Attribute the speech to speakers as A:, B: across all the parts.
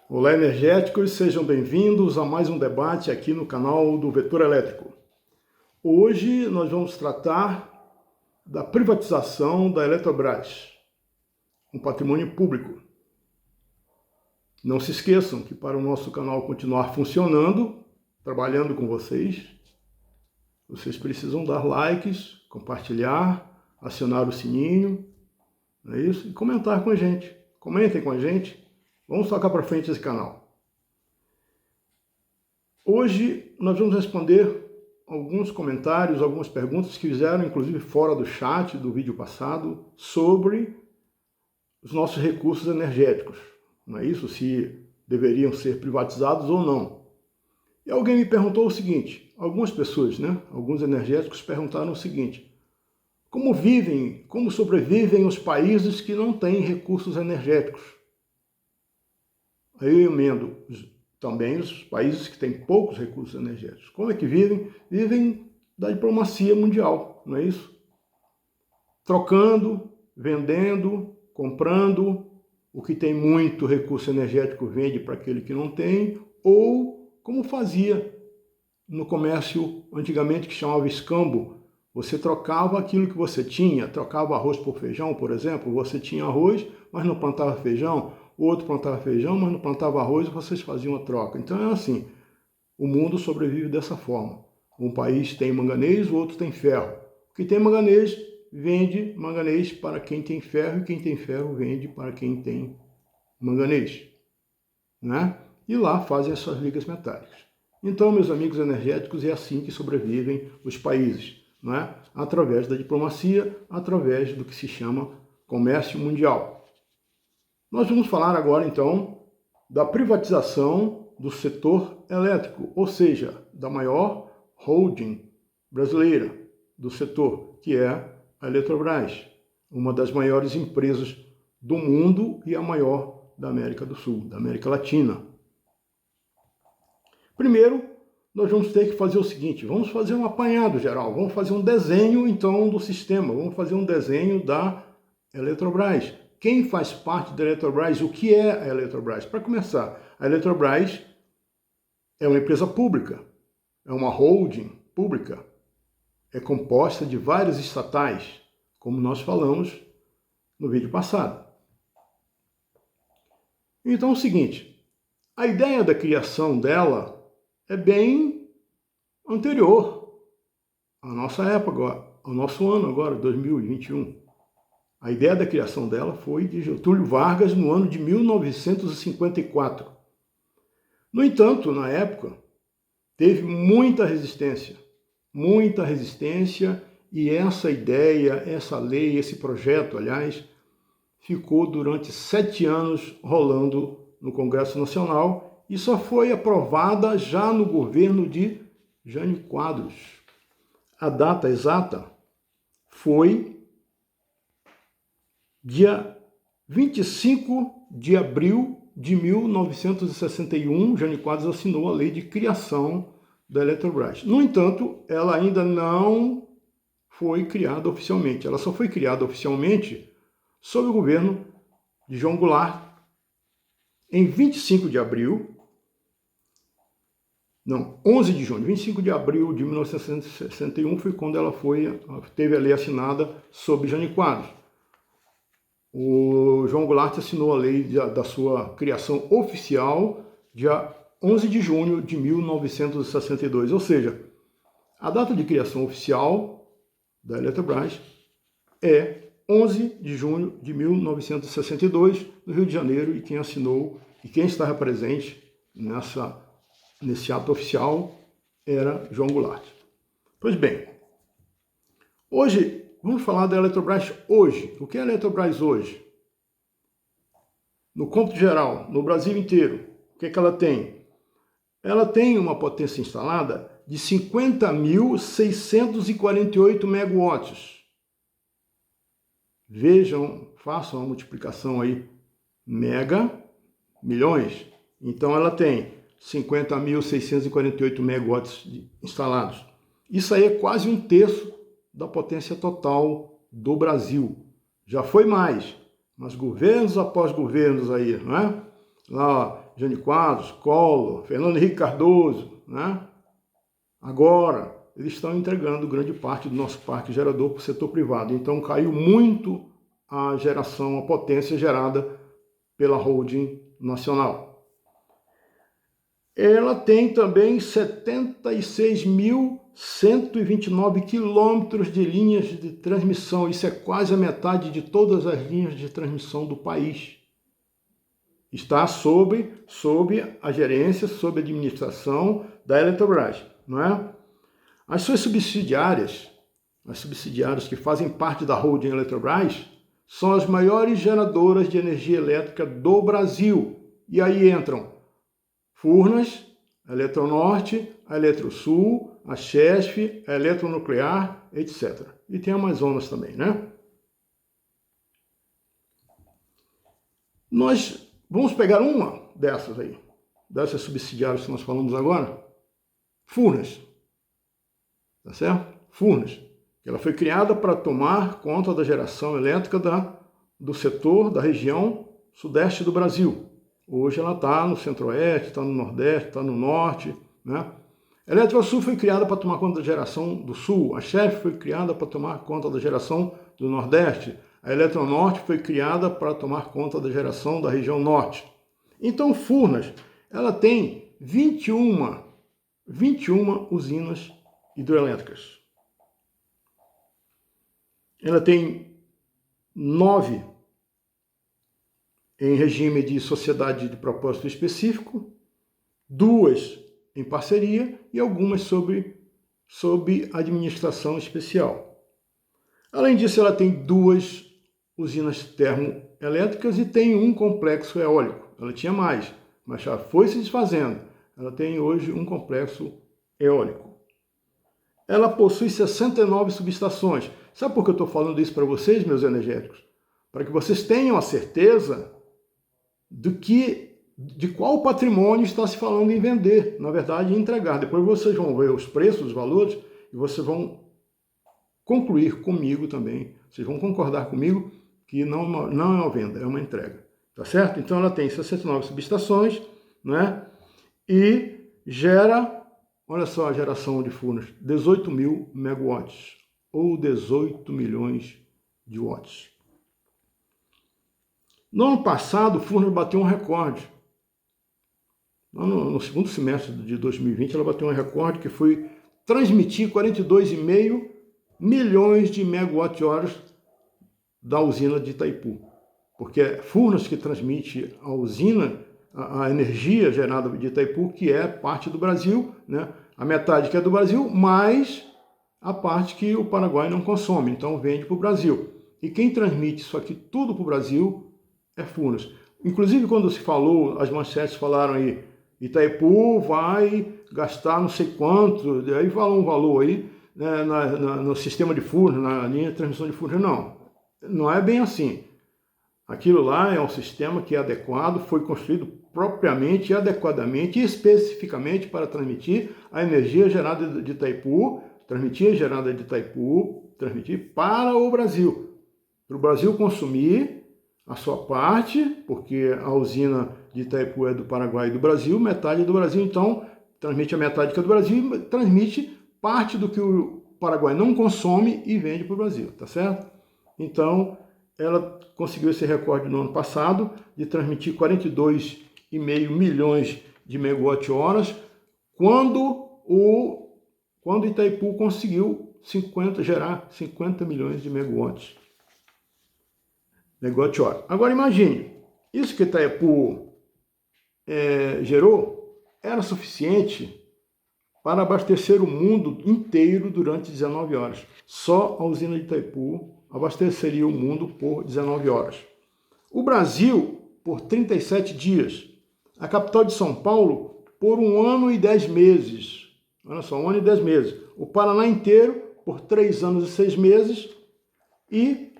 A: Olá, energéticos, sejam bem-vindos a mais um debate aqui no canal do Vetor Elétrico. Hoje nós vamos tratar da privatização da Eletrobras, um patrimônio público. Não se esqueçam que para o nosso canal continuar funcionando, trabalhando com vocês precisam dar likes, compartilhar, acionar o sininho, não é isso? E comentar com a gente. Comentem com a gente. Vamos tocar para frente esse canal. Hoje nós vamos responder alguns comentários, algumas perguntas que fizeram, inclusive fora do chat do vídeo passado, sobre os nossos recursos energéticos. Não é isso? Se deveriam ser privatizados ou não. E alguém me perguntou o seguinte, algumas pessoas, alguns energéticos perguntaram o seguinte: como vivem, como sobrevivem os países que não têm recursos energéticos? Aí eu emendo também os países que têm poucos recursos energéticos. Como é que vivem? Vivem da diplomacia mundial, não é isso? Trocando, vendendo, comprando. O que tem muito recurso energético vende para aquele que não tem, ou como fazia no comércio antigamente, que chamava escambo. Você trocava aquilo que você tinha, trocava arroz por feijão, por exemplo. Você tinha arroz, mas não plantava feijão. O outro plantava feijão, mas não plantava arroz, e vocês faziam a troca. Então é assim, o mundo sobrevive dessa forma. Um país tem manganês, o outro tem ferro. O que tem manganês, vende manganês para quem tem ferro, e quem tem ferro vende para quem tem manganês. Né? E lá fazem as suas ligas metálicas. Então, meus amigos energéticos, é assim que sobrevivem os países. Né? Através da diplomacia, através do que se chama comércio mundial. Nós vamos falar agora, então, da privatização do setor elétrico, ou seja, da maior holding brasileira do setor, que é a Eletrobras, uma das maiores empresas do mundo e a maior da América do Sul, da América Latina. Primeiro, nós vamos ter que fazer o seguinte, vamos fazer um apanhado geral, vamos fazer um desenho, então, do sistema, vamos fazer um desenho da Eletrobras. Quem faz parte da Eletrobras? O que é a Eletrobras? Para começar, a Eletrobras é uma empresa pública, é uma holding pública, é composta de várias estatais, como nós falamos no vídeo passado. Então é o seguinte, a ideia da criação dela é bem anterior à nossa época, ao nosso ano agora, 2021. A ideia da criação dela foi de Getúlio Vargas no ano de 1954. No entanto, na época, teve muita resistência, e essa ideia, essa lei, esse projeto, aliás, ficou durante 7 anos rolando no Congresso Nacional e só foi aprovada já no governo de Jânio Quadros. A data exata foi dia 25 de abril de 1961, Jânio Quadros assinou a lei de criação da Eletrobras. No entanto, ela ainda não foi criada oficialmente. Ela só foi criada oficialmente sob o governo de João Goulart em 25 de abril de 1961 foi quando ela teve a lei assinada sob Jânio Quadros. O João Goulart assinou a lei da sua criação oficial dia 11 de junho de 1962, ou seja, a data de criação oficial da Eletrobras é 11 de junho de 1962, no Rio de Janeiro, e quem assinou e quem estava presente nesse ato oficial era João Goulart. Pois bem, hoje vamos falar da Eletrobras hoje. O que é a Eletrobras hoje? No cômputo geral, no Brasil inteiro, o que é que ela tem? Ela tem uma potência instalada de 50.648 megawatts. Vejam, façam a multiplicação aí. Mega, milhões. Então ela tem 50.648 megawatts instalados. Isso aí é quase 1/3 da potência total do Brasil. Já foi mais, mas governos após governos aí, não é? Lá, Jânio Quadros, Collor, Fernando Henrique Cardoso, né? Agora, eles estão entregando grande parte do nosso parque gerador para o setor privado. Então, caiu muito a geração, a potência gerada pela holding nacional. Ela tem também 76.129 quilômetros de linhas de transmissão. Isso é quase a metade de todas as linhas de transmissão do país. Está sob a gerência, sob a administração da Eletrobras, não é? As suas subsidiárias, as subsidiárias que fazem parte da holding Eletrobras, são as maiores geradoras de energia elétrica do Brasil. E aí entram Furnas, a Eletronorte, a Eletrosul, a Chesf, a Eletronuclear, etc. E tem a Amazonas também, né? Nós vamos pegar uma dessas aí, dessas subsidiárias que nós falamos agora. Furnas, tá certo? Furnas. Ela foi criada para tomar conta da geração elétrica do setor, da região sudeste do Brasil. Hoje ela está no centro-oeste, está no nordeste, está no norte, né? A Eletrosul foi criada para tomar conta da geração do sul. A Chesf foi criada para tomar conta da geração do nordeste. A Eletronorte foi criada para tomar conta da geração da região norte. Então, Furnas, ela tem 21 usinas hidrelétricas. Ela tem 9 em regime de sociedade de propósito específico, 2 em parceria e algumas sob administração especial. Além disso, ela tem 2 usinas termoelétricas e tem um complexo eólico. Ela tinha mais, mas já foi se desfazendo. Ela tem hoje um complexo eólico. Ela possui 69 subestações. Sabe por que eu estou falando isso para vocês, meus energéticos? Para que vocês tenham a certeza de qual patrimônio está se falando em vender, na verdade, em entregar. Depois vocês vão ver os preços, os valores, e vocês vão concluir comigo também. Vocês vão concordar comigo que não é uma venda, é uma entrega. Tá certo? Então ela tem 69 subestações, né? E gera, olha só a geração de Furnas, 18 mil megawatts, ou 18 milhões de watts. No ano passado, Furnas bateu um recorde. No segundo semestre de 2020, ela bateu um recorde que foi transmitir 42,5 milhões de megawatt-horas da usina de Itaipu. Porque é Furnas que transmite a usina, a energia gerada de Itaipu, que é parte do Brasil, né? A metade que é do Brasil, mais a parte que o Paraguai não consome, então vende para o Brasil. E quem transmite isso aqui tudo para o Brasil é Furnas. Inclusive, quando se falou, as manchetes falaram aí, Itaipu vai gastar não sei quanto, aí falou um valor aí, né, no sistema de Furnas, na linha de transmissão de Furnas. Não é bem assim. Aquilo lá é um sistema que é adequado, foi construído propriamente, adequadamente e especificamente para transmitir a energia gerada de Itaipu, transmitir para o Brasil. Para o Brasil consumir a sua parte, porque a usina de Itaipu é do Paraguai e do Brasil, metade é do Brasil, então transmite a metade que é do Brasil e transmite parte do que o Paraguai não consome e vende para o Brasil, tá certo? Então, ela conseguiu esse recorde no ano passado de transmitir 42,5 milhões de megawatt-horas, quando Itaipu conseguiu gerar 50 milhões de megawatts. Megawatt-hora. Agora imagine, isso que Itaipu gerou era suficiente para abastecer o mundo inteiro durante 19 horas. Só a usina de Itaipu abasteceria o mundo por 19 horas. O Brasil, por 37 dias. A capital de São Paulo, por 1 ano e 10 meses. Olha só, 1 ano e 10 meses. O Paraná inteiro, por 3 anos e 6 meses. E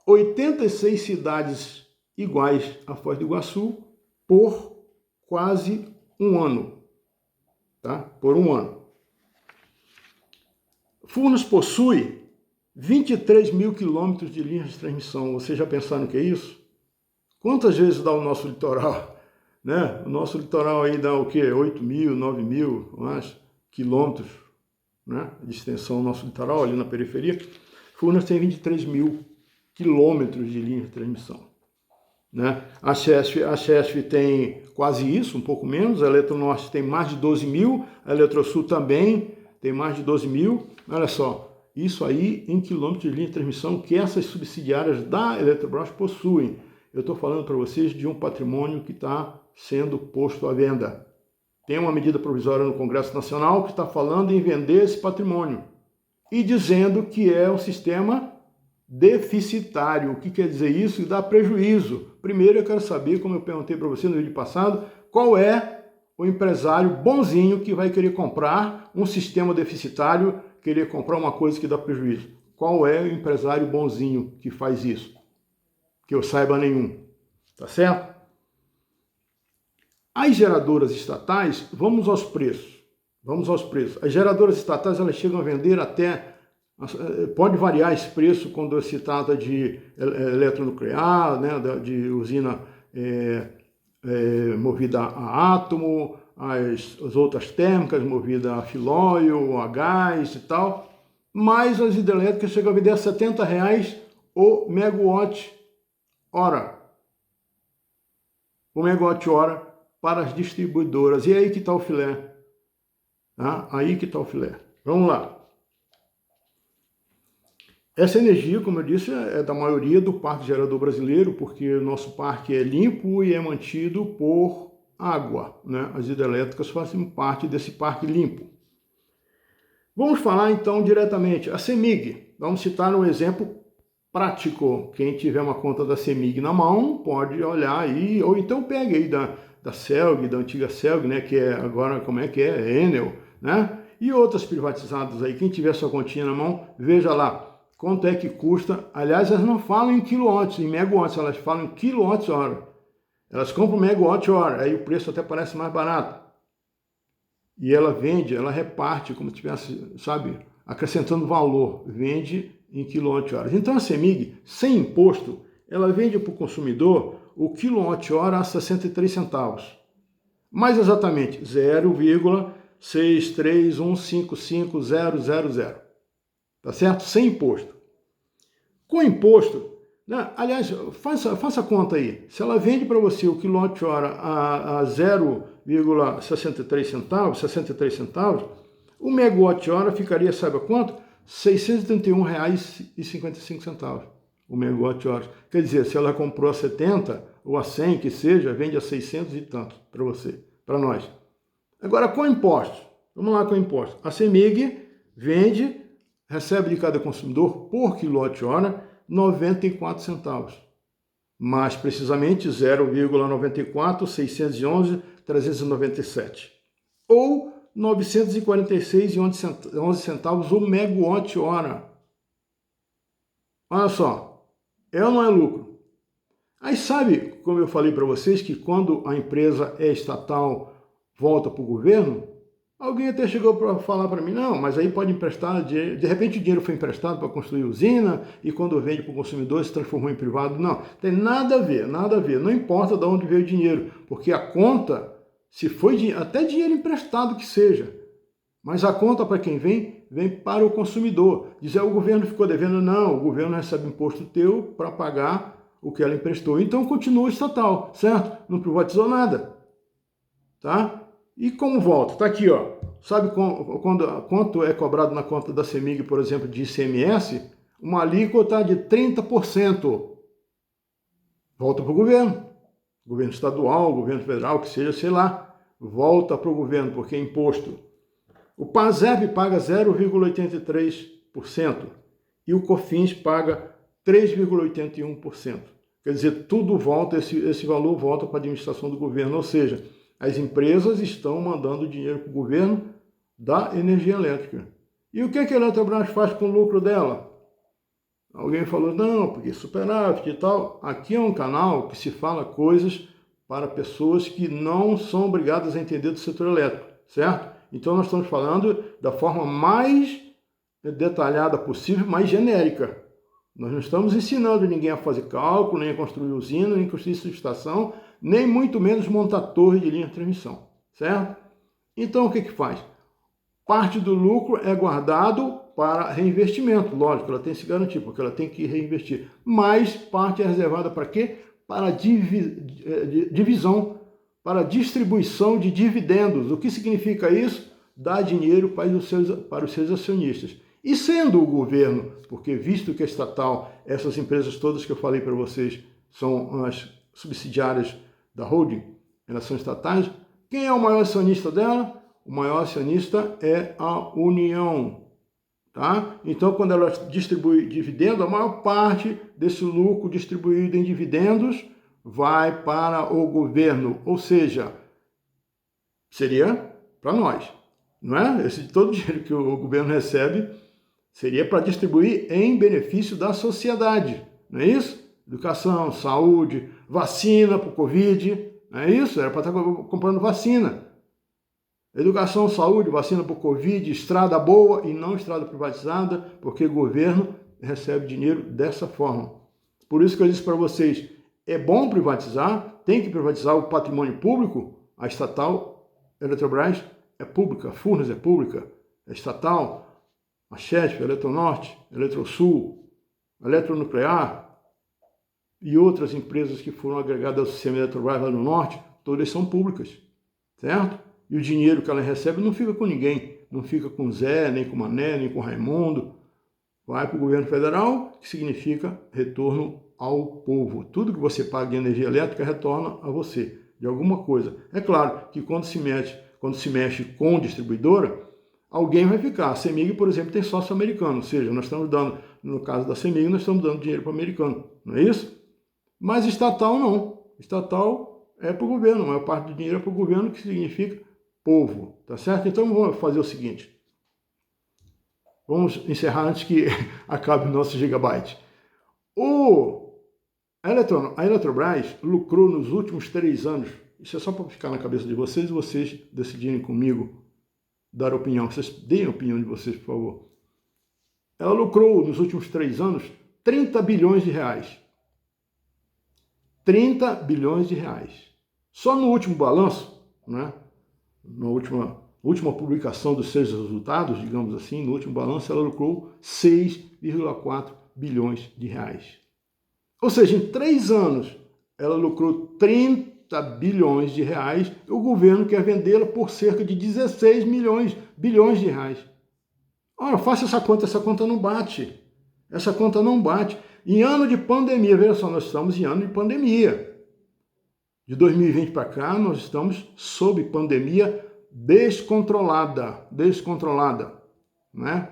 A: 86 cidades iguais à Foz do Iguaçu por quase 1 ano. Tá? Por 1 ano. Furnas possui 23 mil quilômetros de linhas de transmissão. Vocês já pensaram o que é isso? Quantas vezes dá o nosso litoral? né? O nosso litoral aí dá o quê? 8.000, 9.000, mais quilômetros, né, de extensão do nosso litoral, ali na periferia. Furnas tem 23.000 quilômetros de linha de transmissão, né? A Chesf tem quase isso, um pouco menos. A Eletronorte tem mais de 12.000, a Eletrosul também tem mais de 12.000. Olha só, isso aí em quilômetros de linha de transmissão que essas subsidiárias da Eletrobras possuem. Eu estou falando para vocês de um patrimônio que está sendo posto à venda. Tem uma medida provisória no Congresso Nacional que está falando em vender esse patrimônio e dizendo que é um sistema deficitário. O que quer dizer isso? E dá prejuízo. Primeiro eu quero saber, como eu perguntei para você no vídeo passado, qual é o empresário bonzinho que vai querer comprar um sistema deficitário, querer comprar uma coisa que dá prejuízo. Qual é o empresário bonzinho que faz isso? Que eu saiba nenhum. Tá certo? As geradoras estatais, vamos aos preços. Vamos aos preços. As geradoras estatais, elas chegam a vender até, pode variar esse preço quando se trata de eletronuclear, né, de usina movida a átomo, as outras térmicas movidas a filóio, a gás e tal, mas as hidrelétricas chegam a vender a R$70 o megawatt-hora. O megawatt-hora para as distribuidoras. E aí que está o filé. Tá? Aí que está o filé. Vamos lá. Essa energia, como eu disse, é da maioria do parque gerador brasileiro, porque o nosso parque é limpo e é mantido por água, né? As hidrelétricas fazem parte desse parque limpo. Vamos falar então diretamente. A CEMIG, vamos citar um exemplo prático. Quem tiver uma conta da CEMIG na mão, pode olhar aí, ou então pegue aí da CELG, da antiga CELG, né, que é agora, como é que é? Enel, né? E outras privatizadas aí. Quem tiver sua continha na mão, veja lá quanto é que custa. Aliás, elas não falam em quilowatts, em megawatts, elas falam em quilowatts-hora. Elas compram megawatt-hora, aí o preço até parece mais barato. E ela vende, ela reparte como se tivesse, sabe, acrescentando valor, vende em quilowatt-horas. Então a CEMIG, sem imposto, ela vende para o consumidor o quilowatt-hora a 63 centavos. Mais exatamente, 0,63155.000. Tá certo? Sem imposto. Com imposto, né? Aliás, faça a conta aí. Se ela vende para você o quilowatt-hora a 0,63 centavos, o megawatt-hora ficaria, sabe a quanto? R$ 631,55. O megawatt-hora. Quer dizer, se ela comprou a 70 ou a 100, que seja, vende a 600 e tanto para você, para nós. Agora, com impostos. Vamos lá com impostos. A CEMIG vende, recebe de cada consumidor por quilowatt-hora 94 centavos. Mais precisamente 0,94.611.397. Ou 946,11 centavos o megawatt-hora. Olha só, é ou não é lucro? Aí sabe, como eu falei para vocês, que quando a empresa é estatal, volta para o governo, alguém até chegou para falar para mim, não, mas aí pode emprestar, de repente o dinheiro foi emprestado para construir usina e quando vende para o consumidor se transformou em privado. Não, tem nada a ver, nada a ver. Não importa de onde veio o dinheiro, porque a conta, se foi até dinheiro emprestado que seja, mas a conta para quem vem para o consumidor. Dizer, o governo ficou devendo, não, o governo recebe imposto teu para pagar o que ela emprestou. Então continua estatal, certo? Não privatizou nada, tá? E como volta? Está aqui, ó. Sabe quanto é cobrado na conta da CEMIG, por exemplo, de ICMS? Uma alíquota de 30%. Volta para o governo. Governo estadual, governo federal, que seja, sei lá. Volta para o governo, porque é imposto. O PASEP paga 0,83% e o COFINS paga 3,81%. Quer dizer, tudo volta, esse valor volta para a administração do governo, ou seja, as empresas estão mandando dinheiro para o governo da energia elétrica. E o que a Eletrobras faz com o lucro dela? Alguém falou, não, porque superávit e tal. Aqui é um canal que se fala coisas para pessoas que não são obrigadas a entender do setor elétrico, certo? Então nós estamos falando da forma mais detalhada possível, mais genérica. Nós não estamos ensinando ninguém a fazer cálculo, nem a construir usina, nem a construir subestação, nem muito menos montar torre de linha de transmissão, certo? Então, o que faz? Parte do lucro é guardado para reinvestimento, lógico, ela tem que se garantir, porque ela tem que reinvestir. Mas parte é reservada para quê? Para divisão, para distribuição de dividendos. O que significa isso? Dar dinheiro para os seus acionistas. E sendo o governo, porque visto que é estatal, essas empresas todas que eu falei para vocês são as subsidiárias da holding, elas são estatais, quem é o maior acionista dela? O maior acionista é a União, tá? Então, quando ela distribui dividendo, a maior parte desse lucro distribuído em dividendos vai para o governo, ou seja, seria para nós, não é? Todo o dinheiro que o governo recebe seria para distribuir em benefício da sociedade, não é isso? Educação, saúde, vacina para o Covid, não é isso? Era para estar comprando vacina. Educação, saúde, vacina para o Covid, estrada boa e não estrada privatizada, porque o governo recebe dinheiro dessa forma. Por isso que eu disse para vocês, é bom privatizar, tem que privatizar o patrimônio público, a estatal Eletrobras é pública, a Furnas é pública, é estatal, a Chesf, a Eletronorte, a Eletrosul, a Eletronuclear e outras empresas que foram agregadas ao sistema Eletrobras lá no Norte, todas são públicas, certo? E o dinheiro que ela recebe não fica com ninguém, não fica com Zé, nem com Mané, nem com Raimundo, vai para o governo federal, que significa retorno ao povo. Tudo que você paga em energia elétrica retorna a você, de alguma coisa. É claro que quando se mexe com distribuidora, alguém vai ficar. A CEMIG, por exemplo, tem sócio americano, ou seja, nós estamos dando, no caso da CEMIG, nós estamos dando dinheiro para o americano, não é isso? Mas estatal não. Estatal é para o governo, a maior parte do dinheiro é para o governo, que significa povo, tá certo? Então vamos fazer o seguinte. Vamos encerrar antes que acabe o nosso gigabyte. A Eletrobras lucrou nos últimos 3 anos, isso é só para ficar na cabeça de vocês e vocês decidirem comigo, dar opinião. Vocês deem a opinião de vocês, por favor. Ela lucrou nos últimos 3 anos 30 bilhões de reais. 30 bilhões de reais. Só no último balanço, né? Na última publicação dos seus resultados, digamos assim, no último balanço, ela lucrou 6,4 bilhões de reais. Ou seja, em 3 anos, ela lucrou 30 bilhões de reais e o governo quer vendê-la por cerca de 16 bilhões de reais. Ora, faça essa conta não bate. Essa conta não bate. Em ano de pandemia, veja só, nós estamos em ano de pandemia. De 2020 para cá, nós estamos sob pandemia descontrolada, né?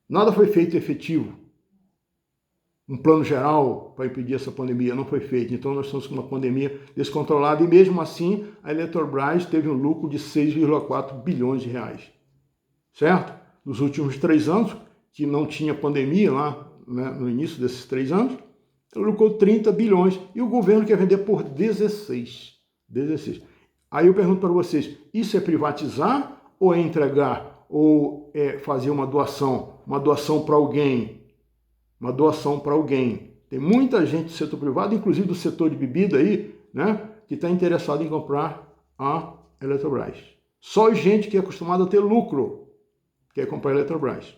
A: Nada foi feito efetivo. Um plano geral para impedir essa pandemia não foi feito. Então, nós estamos com uma pandemia descontrolada e, mesmo assim, a Eletrobras teve um lucro de 6,4 bilhões de reais. Certo? Nos últimos 3 anos, que não tinha pandemia lá, né, no início desses 3 anos, ela lucrou 30 bilhões e o governo quer vender por 16. Aí eu pergunto para vocês, isso é privatizar ou é entregar? Ou é fazer uma doação para alguém? Uma doação para alguém. Tem muita gente do setor privado, inclusive do setor de bebida aí, né, que está interessado em comprar a Eletrobras. Só gente que é acostumada a ter lucro quer comprar a Eletrobras.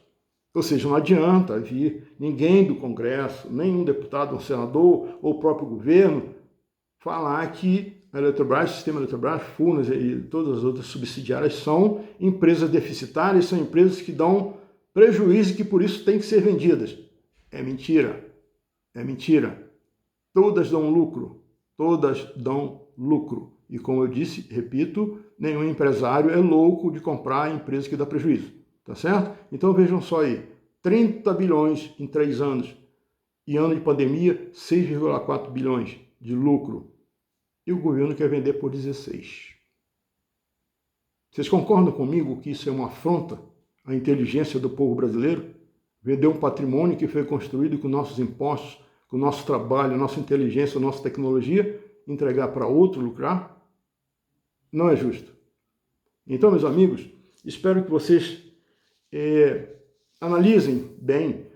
A: Ou seja, não adianta vir ninguém do Congresso, nenhum deputado, um senador ou o próprio governo falar que a Eletrobras, o sistema Eletrobras, Furnas e todas as outras subsidiárias são empresas deficitárias, são empresas que dão prejuízo e que por isso têm que ser vendidas. É mentira. É mentira. Todas dão lucro. Todas dão lucro. E como eu disse, repito, nenhum empresário é louco de comprar a empresa que dá prejuízo. Tá certo? Então vejam só aí, 30 bilhões em 3 anos e ano de pandemia, 6,4 bilhões de lucro. E o governo quer vender por 16. Vocês concordam comigo que isso é uma afronta à inteligência do povo brasileiro? Vender um patrimônio que foi construído com nossos impostos, com o nosso trabalho, nossa inteligência, nossa tecnologia, entregar para outro lucrar? Não é justo. Então, meus amigos, espero que vocês analisem bem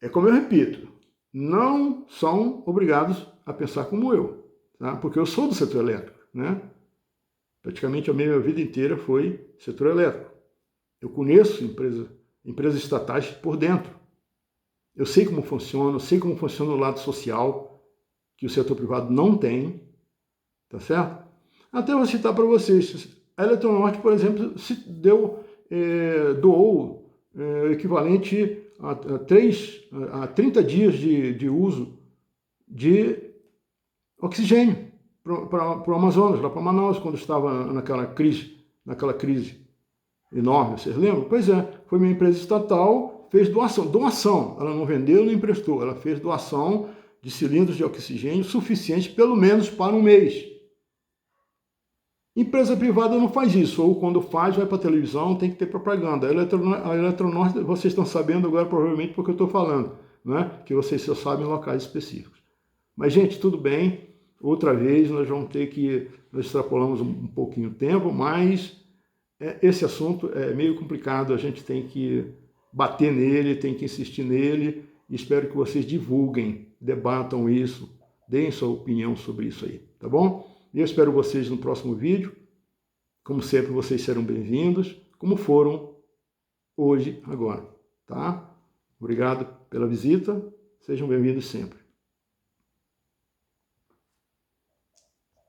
A: É como eu repito, não são obrigados a pensar como eu, tá? Porque eu sou do setor elétrico, né? Praticamente a minha vida inteira foi setor elétrico. Eu conheço empresas estatais por dentro. Eu sei como funciona, eu sei como funciona o lado social, que o setor privado não tem, tá certo? Até vou citar para vocês, a Eletronorte, por exemplo, doou o equivalente a 30 dias de uso de oxigênio para o Amazonas, lá para Manaus, quando estava naquela crise enorme, vocês lembram? Pois é, foi uma empresa estatal, fez doação, ela não vendeu nem emprestou, ela fez doação de cilindros de oxigênio suficiente pelo menos para um mês. Empresa privada não faz isso, ou quando faz, vai para a televisão, tem que ter propaganda. A Eletronorte, vocês estão sabendo agora, provavelmente, porque eu estou falando, né? Que vocês só sabem locais específicos. Mas, gente, tudo bem. Outra vez, nós extrapolamos um pouquinho o tempo, mas esse assunto é meio complicado, a gente tem que bater nele, tem que insistir nele, e espero que vocês divulguem, debatam isso, deem sua opinião sobre isso aí, tá bom? E eu espero vocês no próximo vídeo. Como sempre, vocês serão bem-vindos, como foram hoje, agora, tá? Obrigado pela visita, sejam bem-vindos sempre.